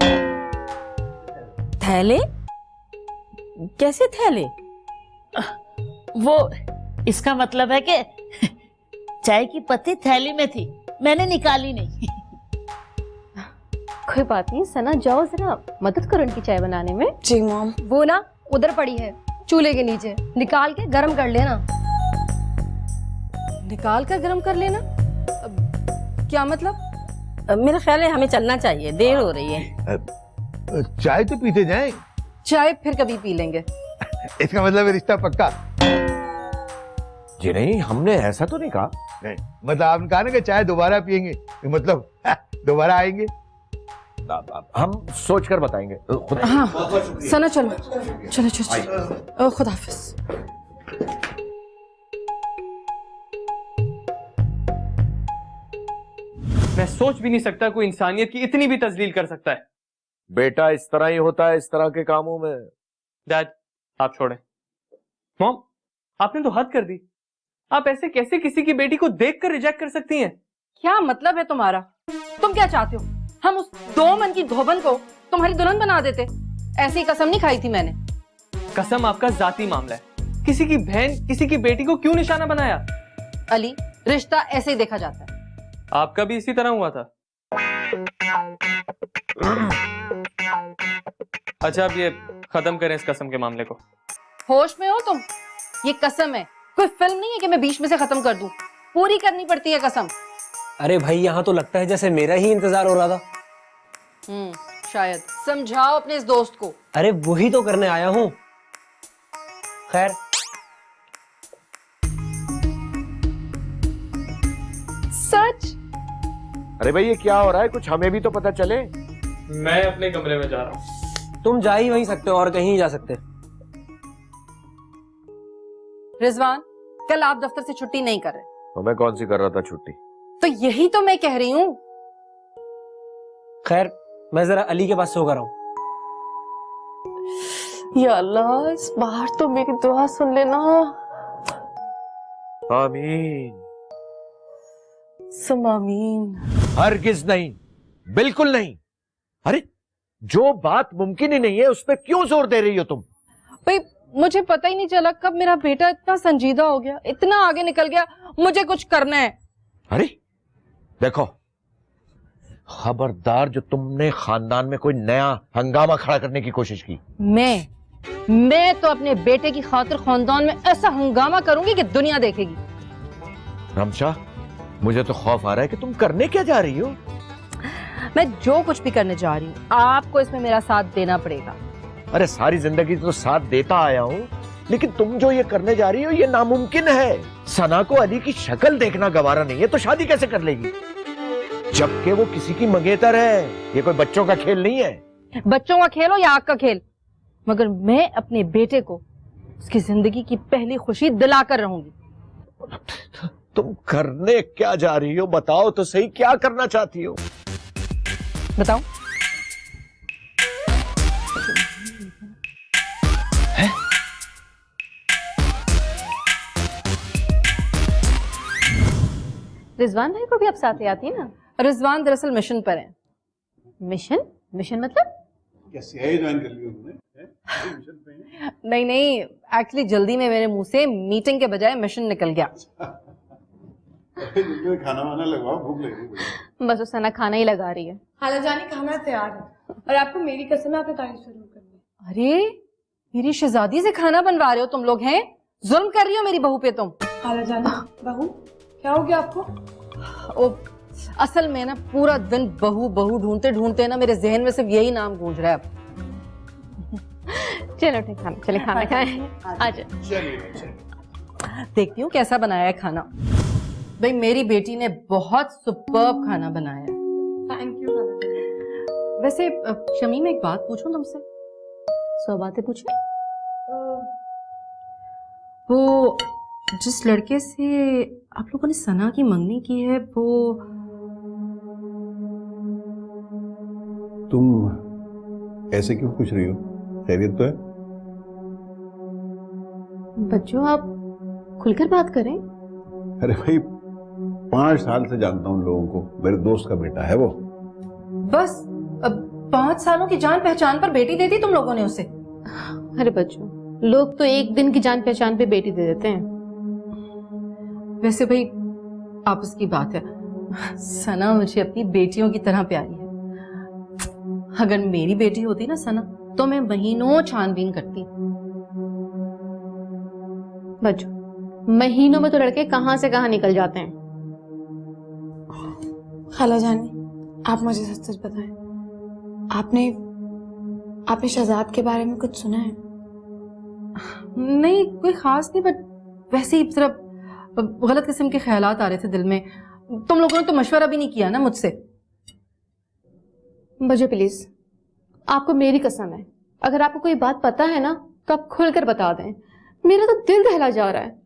थैले? कैसे थैले? वो इसका मतलब है कि चाय की पत्ती थैली में थी, मैंने निकाली नहीं। कोई बात नहीं सना, जाओ जरा मदद करो इनकी चाय बनाने में। जी मॉम। वो ना उधर पड़ी है चूल्हे के नीचे, निकाल के गरम कर लेना। निकाल कर गर्म कर लेना? क्या मतलब? मेरा ख्याल है हमें चलना चाहिए, देर हो रही है। चाय तो पीते जाएं। चाय फिर कभी पी लेंगे। इसका मतलब है रिश्ता पक्का? जी नहीं, हमने ऐसा तो नहीं कहा। नहीं, मतलब आपने कहा ना कि चाय दोबारा पियेंगे, मतलब दोबारा आएंगे। हम सोच कर बताएंगे। हाँ सना, चलो चलो चलो, खुदा हाफिज। मैं सोच भी नहीं सकता कोई इंसानियत की इतनी भी तजलील कर सकता है। बेटा इस तरह ही होता है, इस तरह के कामों में। डैड आप छोड़ें। मॉम, आपने तो हद कर दी। आप ऐसे कैसे किसी की बेटी को देखकर रिजेक्ट कर सकती हैं? क्या मतलब है तुम्हारा? तुम क्या चाहते हो? हम उस 2 मन की धोबन को तुम्हारी दुल्हन बना देते? ऐसी कसम नहीं खाई थी मैंने। कसम आपका जाती मामला है। किसी की बहन किसी की बेटी को क्यों निशाना बनाया? अली, रिश्ता ऐसे ही देखा जाता है। आपका भी इसी तरह हुआ था। अच्छा, अब ये खत्म करें इस कसम के मामले को। होश में हो तुम? ये कसम है, कोई फिल्म नहीं है कि मैं बीच में से खत्म कर दूं। पूरी करनी पड़ती है कसम। अरे भाई, यहाँ तो लगता है जैसे मेरा ही इंतजार हो रहा था। शायद। समझाओ अपने इस दोस्त को। अरे वही तो करने आया हूँ। खैर, सच? अरे भाई, ये क्या हो रहा है? कुछ हमें भी तो पता चले। मैं अपने कमरे में जा रहा हूँ। तुम जा ही वहीं सकते हो और कहीं जा सकते। रिजवान, कल आप दफ्तर से छुट्टी नहीं कर रहे। तो मैं कौन सी कर रहा था छुट्टी? तो यही तो मैं कह रही हूँ। खैर, मैं जरा अली के पास सो कर हूँ। या अल्लाह, इस बार तो मेरी दुआ सुन लेना। आमीन। सुमामीन। हरगिज नहीं, बिल्कुल नहीं। अरे, जो बात मुमकिन ही नहीं है उस पर क्यों जोर दे रही हो तुम? भाई, मुझे पता ही नहीं चला कब मेरा बेटा इतना संजीदा हो गया, इतना आगे निकल गया। मुझे कुछ करना है। अरे देखो, खबरदार जो तुमने खानदान में कोई नया हंगामा खड़ा करने की कोशिश की। मैं तो अपने बेटे की खातिर खानदान में ऐसा हंगामा करूंगी कि दुनिया देखेगी। रमशा, मुझे तो खौफ आ रहा है कि तुम करने क्या जा रही हो। मैं जो कुछ भी करने जा रही हूँ, आपको इसमें मेरा साथ देना पड़ेगा। अरे सारी जिंदगी तो साथ देता आया हूँ, लेकिन तुम जो ये करने जा रही हो ये नामुमकिन है। सना को अली की शक्ल देखना गवारा नहीं है तो शादी कैसे कर लेगी? जबकि वो किसी की मंगेतर है। ये कोई बच्चों का खेल नहीं है। बच्चों का खेल हो या आग का खेल, मगर मैं अपने बेटे को उसकी जिंदगी की पहली खुशी दिलाकर रहूंगी। तुम करने क्या जा रही हो? बताओ तो सही, क्या करना चाहती हो? बताओ। रिजवान भाई को भी आप साथ ले आती है ना? रिजवान दरअसल मिशन पर है। मिशन? मिशन मतलब? क्या सीआईए ज्वाइन कर लिया उन्होंने? मिशन पे हैं? नहीं, एक्चुअली जल्दी में मेरे मुंह से मीटिंग के बजाय मिशन निकल गया। जल्दी खाना वाना लगवाओ, भूख लग रही है। बस उस सना खाना ही लगा रही है। खाला जानी, खाना तैयार है और आपको मेरी कसम है आपने तारीफ जरूर करनी। अरे मेरी शहजादी से खाना बनवा रहे हो तुम लोग? हैं जुल्म कर रही हो मेरी बहू पे तुम। खाला जानी, बहू क्या हो गया आपको? ओ, असल में ना पूरा दिन बहू बहू ढूंढते ढूंढते ना मेरे जहन में सिर्फ यही नाम गूंज रहा है अब। चलो ठीक खाना, चले खाना खाएं। आजा। देखती हूँ कैसा बनाया है खाना। भाई मेरी बेटी ने बहुत सुपर्ब खाना बनाया है। Thank you. वैसे शमीम एक बात पूछूं तुमसे? 100 बातें पूछे। वो जिस लड़के से आप लोगों ने सना की मंगनी की है वो तुम ऐसे क्यों पूछ रही हो? खैरियत तो है? बच्चों आप खुलकर बात करें। अरे भाई 5 साल से जानता हूँ लोगों को, मेरे दोस्त का बेटा है वो। बस 5 सालों की जान पहचान पर बेटी दे दी तुम लोगों ने उसे? अरे बच्चों, लोग तो एक दिन की जान पहचान पे बेटी दे देते हैं। वैसे भाई आपस की बात है, सना मुझे अपनी बेटियों की तरह प्यारी है। अगर मेरी बेटी होती ना सना तो मैं महीनों छानबीन करती। बच्चों, महीनों में तो लड़के कहां से कहां निकल जाते हैं। खाला जानी, आप मुझे सच सच बताएं, आपने शहजाद के बारे में कुछ सुना है? नहीं कोई खास नहीं, बट वैसे ही सिर्फ गलत किस्म के ख्यालात आ रहे थे दिल में। तुम लोगों ने तो मशवरा भी नहीं किया ना मुझसे। बच्चों प्लीज, आपको मेरी कसम है, अगर आपको कोई बात पता है ना तो आप खुलकर बता दें। मेरा तो दिल दहला जा रहा है।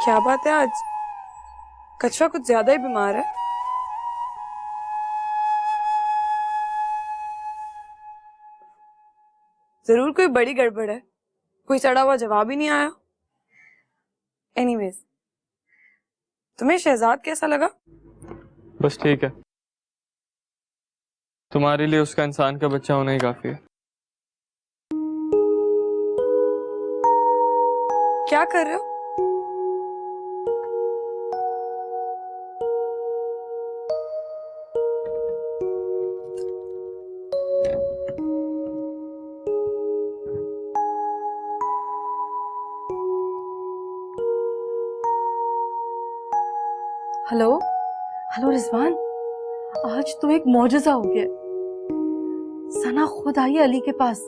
क्या बात है, आज कछवा कुछ ज्यादा ही बीमार है। जरूर कोई बड़ी गड़बड़ है, कोई सड़ा हुआ जवाब ही नहीं आया। एनीवेज, तुम्हें शहजाद कैसा लगा? बस ठीक है, तुम्हारे लिए उसका इंसान का बच्चा होना ही काफी है। क्या कर रहे हो? हेलो हेलो रिजवान, आज तो एक मौजज़ा हो गया। सना खुद आई है अली के पास।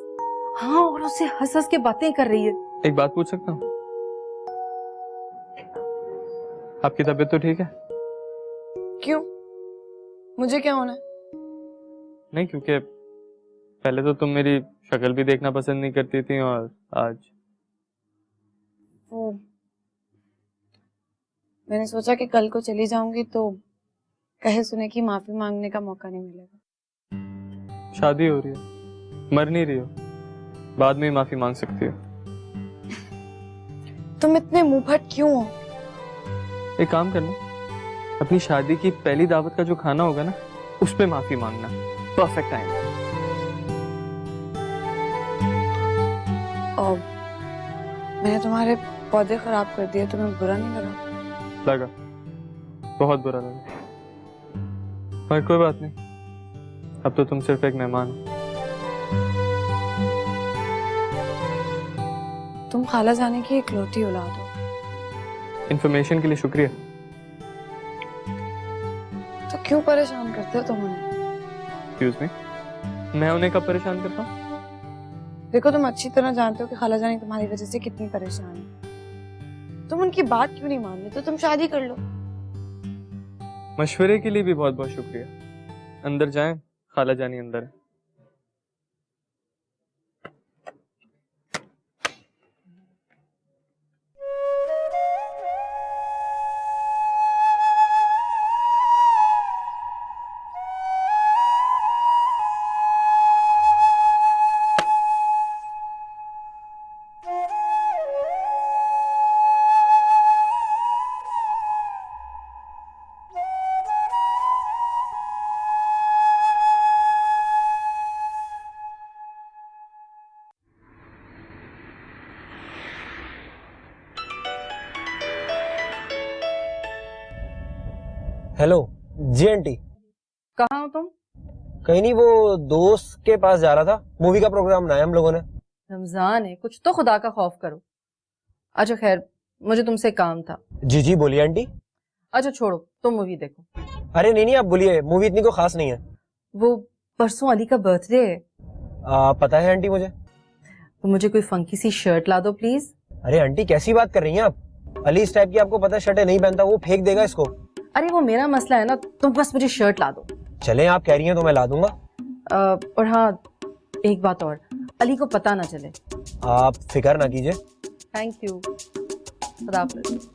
हाँ, और उससे हंस हंस के बातें कर रही है। एक बात पूछ सकता हूँ? आपकी तबीयत तो ठीक है? क्यों, मुझे क्या होना है? नहीं, क्योंकि पहले तो तुम मेरी शक्ल भी देखना पसंद नहीं करती थी, और आज वो मैंने सोचा कि कल को चली जाऊंगी तो कहे सुने की माफी मांगने का मौका नहीं मिलेगा। शादी हो रही है, मर नहीं रही हो, बाद में ही माफी मांग सकती हो। तुम इतने मुंहफट क्यों हो? एक काम करना, अपनी शादी की पहली दावत का जो खाना होगा ना, उस पे माफी मांगना। Perfect time. और मैंने तुम्हारे पौधे खराब कर दिए, तुम्हें बुरा नहीं लगा? लगा, बहुत बुरा लगा, पर कोई बात नहीं, अब तो तुम सिर्फ एक मेहमान हो। तुम खाला जाने की इकलौती औलाद हो। इंफॉर्मेशन के लिए शुक्रिया। तो क्यों परेशान करते हो तुम उन्हें? एक्सक्यूज मी, मैं उन्हें कब परेशान करता हूँ? देखो, तुम अच्छी तरह जानते हो कि खाला जानी तुम्हारी वजह से कितनी परेशान है। तुम उनकी बात क्यों नहीं मान रहे? तो तुम शादी कर लो। मशवरे के लिए भी बहुत बहुत शुक्रिया। अंदर जाएं, खाला जानी अंदर है। हेलो जी आंटी। कहाँ हो तुम? कहीं नहीं, वो दोस्त के पास जा रहा था, मूवी का प्रोग्राम बनाया हम लोगों ने। रमजान है, कुछ तो खुदा का खौफ करो। अच्छा खैर, मुझे तुमसे काम था। जी जी बोलिए आंटी। अच्छा छोड़ो, तुम मूवी देखो। अरे नहीं नहीं, आप बोलिए, मूवी इतनी कोई खास नहीं है। वो परसों अली का बर्थडे है। पता है आंटी मुझे। तो मुझे कोई फंकी सी शर्ट ला दो प्लीज। अरे आंटी कैसी बात कर रही हैं आप? अली इस टाइप की आपको पता है शर्टें नहीं पहनता, वो फेंक देगा इसको। अरे वो मेरा मसला है ना, तुम बस मुझे शर्ट ला दो। चलें, आप कह रही हैं तो मैं ला दूंगा। और हाँ, एक बात और, अली को पता ना चले। आप फिक्र ना कीजिए। Thank you. खुदा हाफिज़।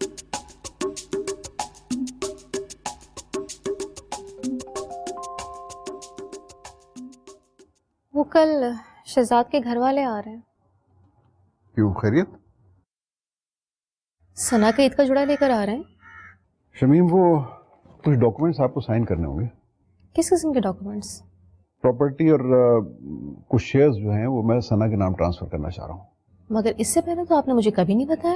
वो कल शहजाद के घर वाले आ रहे हैं। क्यों, खैरियत? सना का ईद का जुड़ा लेकर आ रहे हैं। शमीम, वो कुछ डॉक्यूमेंट्स आपको साइन करने होंगे। किस किस्म के डॉक्यूमेंट्स? प्रॉपर्टी और कुछ शेयर्स जो हैं वो मैं सना के नाम ट्रांसफर करना चाह रहा हूँ। मगर इससे पहले तो आपने मुझे कभी नहीं बताया।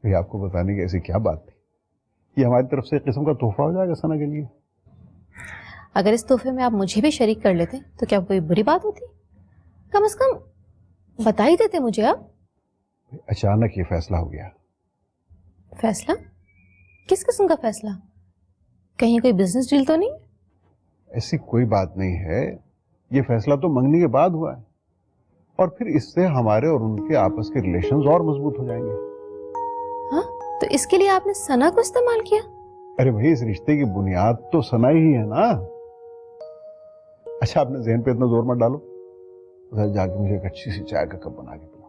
ये आपको बताने की ऐसी क्या बात थी? ये हमारी तरफ से एक किस्म का तोहफा हो जाएगा सना के लिए। अगर इस तोहफे में आप मुझे भी शरीक कर लेते तो क्या कोई बुरी बात होती? कम से कम बता ही देते मुझे आप। अचानक ये फैसला हो गया। फैसला? किस किस्म का फैसला? कहीं कोई बिजनेस डील तो नहीं? ऐसी कोई बात नहीं है, ये फैसला तो मंगनी के बाद हुआ है, और फिर इससे हमारे और उनके आपस के रिलेशंस और मजबूत हो जाएंगे। हाँ, तो इसके लिए आपने सना को इस्तेमाल किया? अरे भाई, इस रिश्ते की बुनियाद तो सना ही है ना। अच्छा, आपने जहन पे इतना जोर मत डालो, उधर जाके मुझे एक अच्छी सी चाय का कप बना के पिलाओ।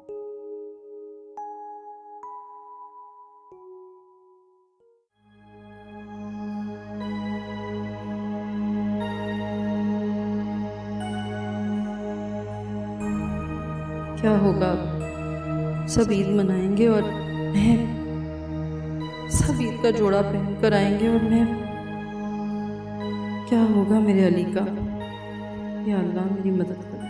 क्या होगा, सब ईद मनाएंगे और मैं, सब ईद का जोड़ा पहन कर आएंगे और मैं, क्या होगा मेरे अली का? या अल्लाह मेरी मदद कर।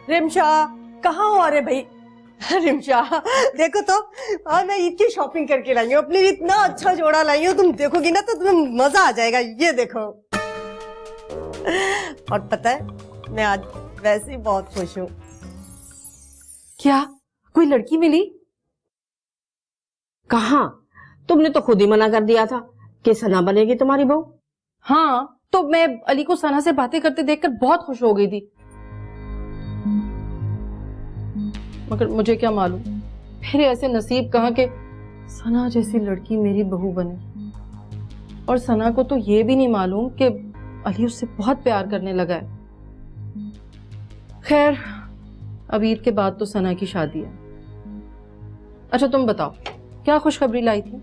रिमशा, कहाँ हो? अरे भाई रिमशा, देखो तो, हाँ मैं ईद की शॉपिंग करके लाई हूँ अपने लिए। इतना अच्छा जोड़ा लाई हूँ, तुम देखोगी ना तो तुम्हें मजा आ जाएगा। ये देखो। और पता है, मैं आज वैसे ही बहुत खुश हूँ। क्या कोई लड़की मिली? कहाँ? तुमने तो खुद ही मना कर दिया था कि सना बनेगी तुम्हारी बहू। हाँ, तो मैं अली को सना से बातें करते देखकर बहुत खुश हो गई थी, मगर मुझे क्या मालूम मेरे ऐसे नसीब कहाँ के सना जैसी लड़की मेरी बहू बने। और सना को तो ये भी नहीं मालूम कि अली उससे बहुत प्यार करने लगा है। खैर, अब ईद के बाद तो सना की शादी है। अच्छा तुम बताओ, क्या खुशखबरी लाई थी?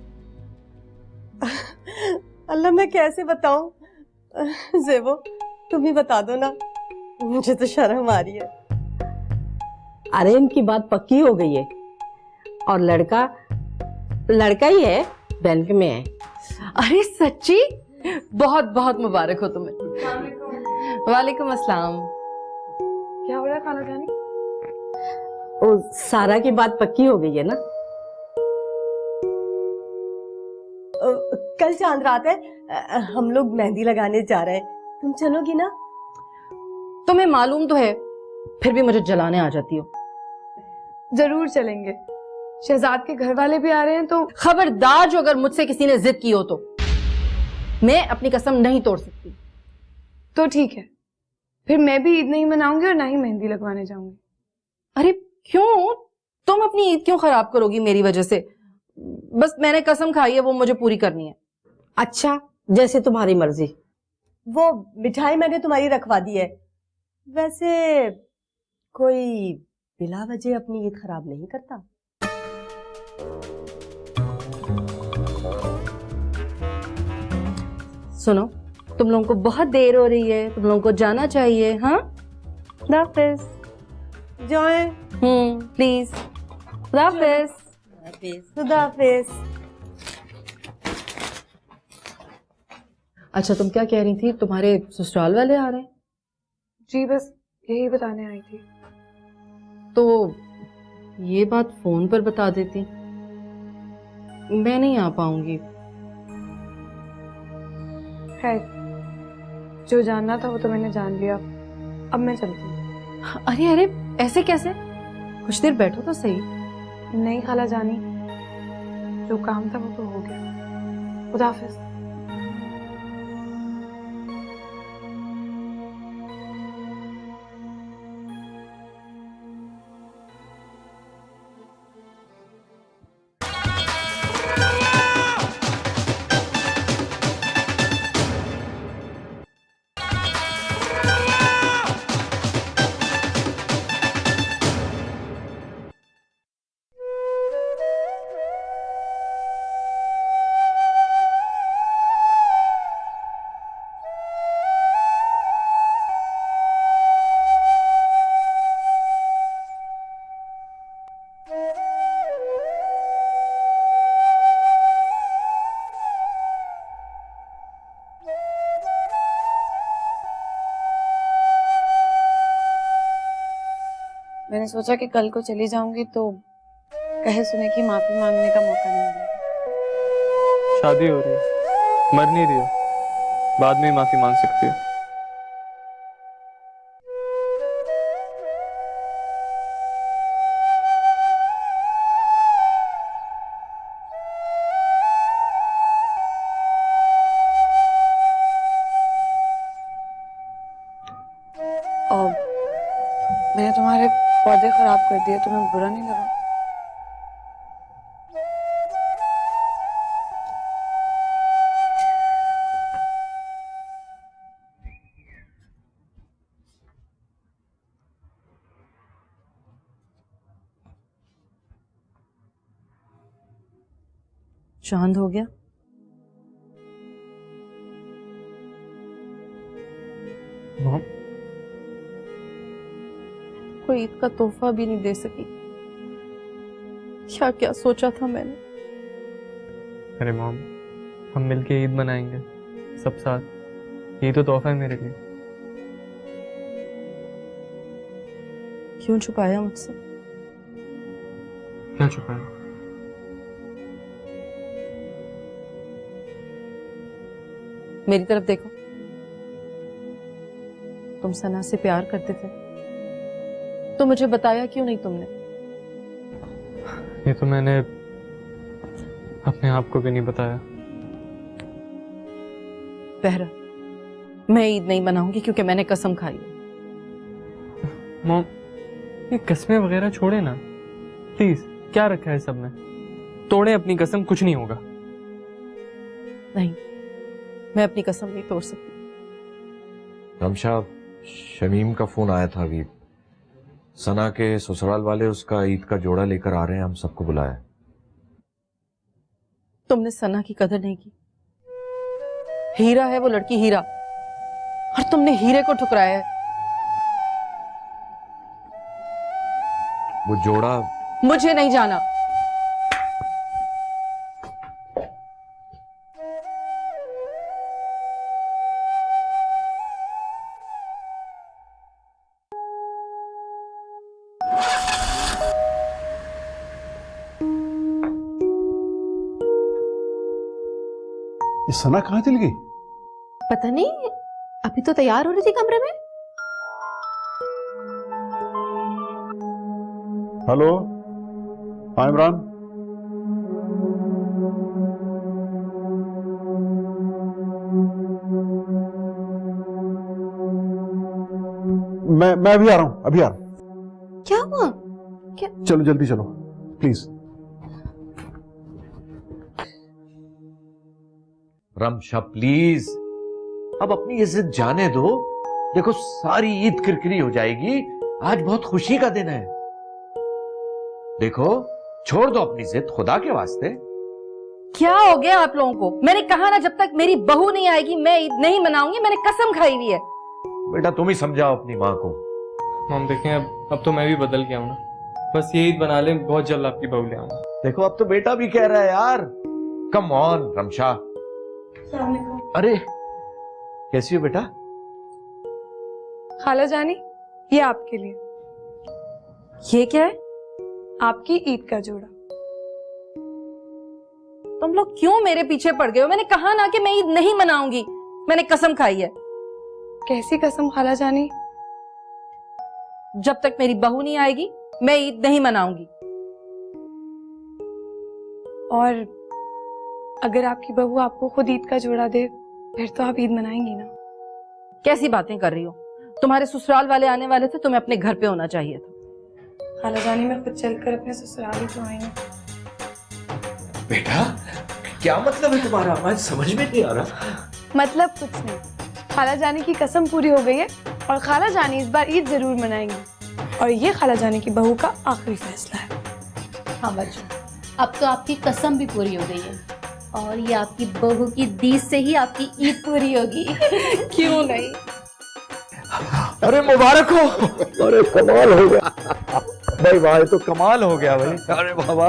अल्लाह, मैं कैसे बताऊं? ज़ेबो, तुम ही बता दो ना, मुझे तो शर्म आ रही है। अरे इनकी बात पक्की हो गई है, और लड़का ही है, बैंक में है। अरे सच्ची? बहुत बहुत मुबारक हो तुम्हें। वालेकुम अस्सलाम। क्या हो रहा है खाला जानी? और सारा की बात पक्की हो गई है ना? कल चांद रात है, हम लोग मेहंदी लगाने जा रहे हैं, तुम चलोगी ना? तुम्हें मालूम तो है, फिर भी मुझे जलाने आ जाती हो। जरूर चलेंगे, शहजाद के घर वाले भी आ रहे हैं तो। खबरदार, जो अगर मुझसे किसी ने जिद की हो तो मैं अपनी कसम नहीं तोड़ सकती। तो ठीक है, फिर मैं भी ईद नहीं मनाऊंगी और ना ही मेहंदी लगवाने जाऊंगी। अरे क्यों? तुम अपनी ईद क्यों खराब करोगी मेरी वजह से? बस मैंने कसम खाई है, वो मुझे पूरी करनी है। अच्छा, जैसे तुम्हारी मर्जी। वो मिठाई मैंने तुम्हारी रखवा दी है। वैसे कोई बिला वजह अपनी ईद खराब नहीं करता। सुनो, तुम लोगों को बहुत देर हो रही है, तुम लोगों को जाना चाहिए। हाँ, खुदा हाफिज। जाए। प्लीज, खुदा हाफिज। खुदा हाफिज। अच्छा, तुम क्या कह रही थी? तुम्हारे ससुराल वाले आ रहे हैं? जी बस यही बताने आई थी। तो ये बात फोन पर बता देती। मैं नहीं आ पाऊंगी। है, जो जानना था वो तो मैंने जान लिया। अब मैं चलती हूँ। अरे अरे, ऐसे कैसे? कुछ देर बैठो तो सही। नहीं खाला जानी, जो काम था वो तो हो गया। खुदा हाफिज। मैंने सोचा कि कल को चली जाऊंगी तो कहे सुने की माफी मांगने का मौका नहीं मिलेगा। शादी हो रही है, मर नहीं रही हो, बाद में माफी मांग सकती हो। और मैंने तुम्हारे पौधे खराब कर दिए, तुम्हें बुरा नहीं लगा? चांद हो गया। मॉम, कोई ईद का तोहफा भी नहीं दे सकी। क्या क्या सोचा था मैंने। अरे मॉम, हम मिलके ईद मनाएंगे सब साथ। ये तो तोहफा है मेरे लिए। क्यों छुपाया मुझसे? क्या छुपाया? मेरी तरफ देखो। तुम सना से प्यार करते थे तो मुझे बताया क्यों नहीं तुमने? ये तो मैंने अपने आप को भी नहीं बताया। बहरा, मैं ईद नहीं मनाऊंगी क्योंकि मैंने कसम खाई है। मॉम, ये कसमें वगैरह छोड़े ना प्लीज। क्या रखा है सब में? तोड़े अपनी कसम, कुछ नहीं होगा। नहीं, मैं अपनी कसम नहीं तोड़ सकती। रमशा, शमीम का फोन आया था अभी। सना के ससुराल वाले उसका ईद का जोड़ा लेकर आ रहे हैं, हम सबको बुलाया। तुमने सना की कदर नहीं की। हीरा है वो लड़की, हीरा, और तुमने हीरे को ठुकराया है। वो जोड़ा मुझे नहीं जाना। ये सना कहाँ चली गई? पता नहीं, अभी तो तैयार हो रही थी कमरे में। हेलो, हाँ इमरान। मैं अभी आ रहा हूं, अभी आ रहा हूं। क्या हुआ? क्या? चलो जल्दी चलो प्लीज। रमशा प्लीज, अब अपनी ये जिद जाने दो। देखो सारी ईद किरकिरी हो जाएगी, आज बहुत खुशी का दिन है। देखो छोड़ दो अपनी जिद, खुदा के वास्ते। क्या हो गया आप लोगों को? मैंने कहा ना जब तक मेरी बहू नहीं आएगी मैं ईद नहीं मनाऊंगी, मैंने कसम खाई हुई है। बेटा तुम ही समझाओ अपनी माँ को। मॉम देखें, अब तो मैं भी बदल गया हूँ ना, बस ये ईद बना ले, बहुत जल्द आपकी बहू ले आऊंगा। देखो अब तो बेटा भी कह रहा है यार। Come on Ramsha. अरे कैसी हो बेटा? खाला जानी, ये आपके लिए, ये क्या है? आपकी ईद का जोड़ा। तुम लोग क्यों मेरे पीछे पड़ गए हो? मैंने कहा ना कि मैं ईद नहीं मनाऊंगी, मैंने कसम खाई है। कैसी कसम खाला जानी? जब तक मेरी बहू नहीं आएगी मैं ईद नहीं मनाऊंगी। और अगर आपकी बहू आपको खुद ईद का जोड़ा दे फिर तो आप ईद मनाएंगी ना? कैसी बातें कर रही हो? तुम्हारे ससुराल वाले आने वाले थे, तुम्हें अपने घर पे होना चाहिए था। खाला जानी, मैं खुद चलकर अपने ससुराल ही तो आई हूँ। बेटा क्या मतलब है तुम्हारा? आज समझ में नहीं आ रहा। मतलब कुछ नहीं, खाला जानी की कसम पूरी हो गई है और खाला जानी इस बार ईद जरूर मनाएंगी। और ये खाला जानी की बहू का आखिरी फैसला है। हाँ बच्चों, अब तो आपकी कसम भी पूरी हो गई है और ये आपकी बहू की दीद से ही आपकी ईद पूरी होगी। क्यों नहीं? अरे मुबारक हो। अरे कमाल हो गया भाई, वाह ये तो कमाल हो गया भाई। अरे बाबा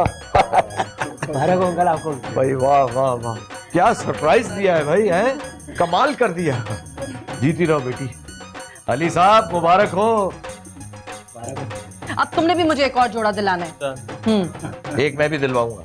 मुबारक हो अंकल आपको। भाई वाह वाह वाह, क्या सरप्राइज दिया है भाई, है कमाल कर दिया। जीती रहो बेटी। अली साहब मुबारक हो। अब तुमने भी मुझे एक और जोड़ा दिलाना है। एक मैं भी दिलवाऊंगा।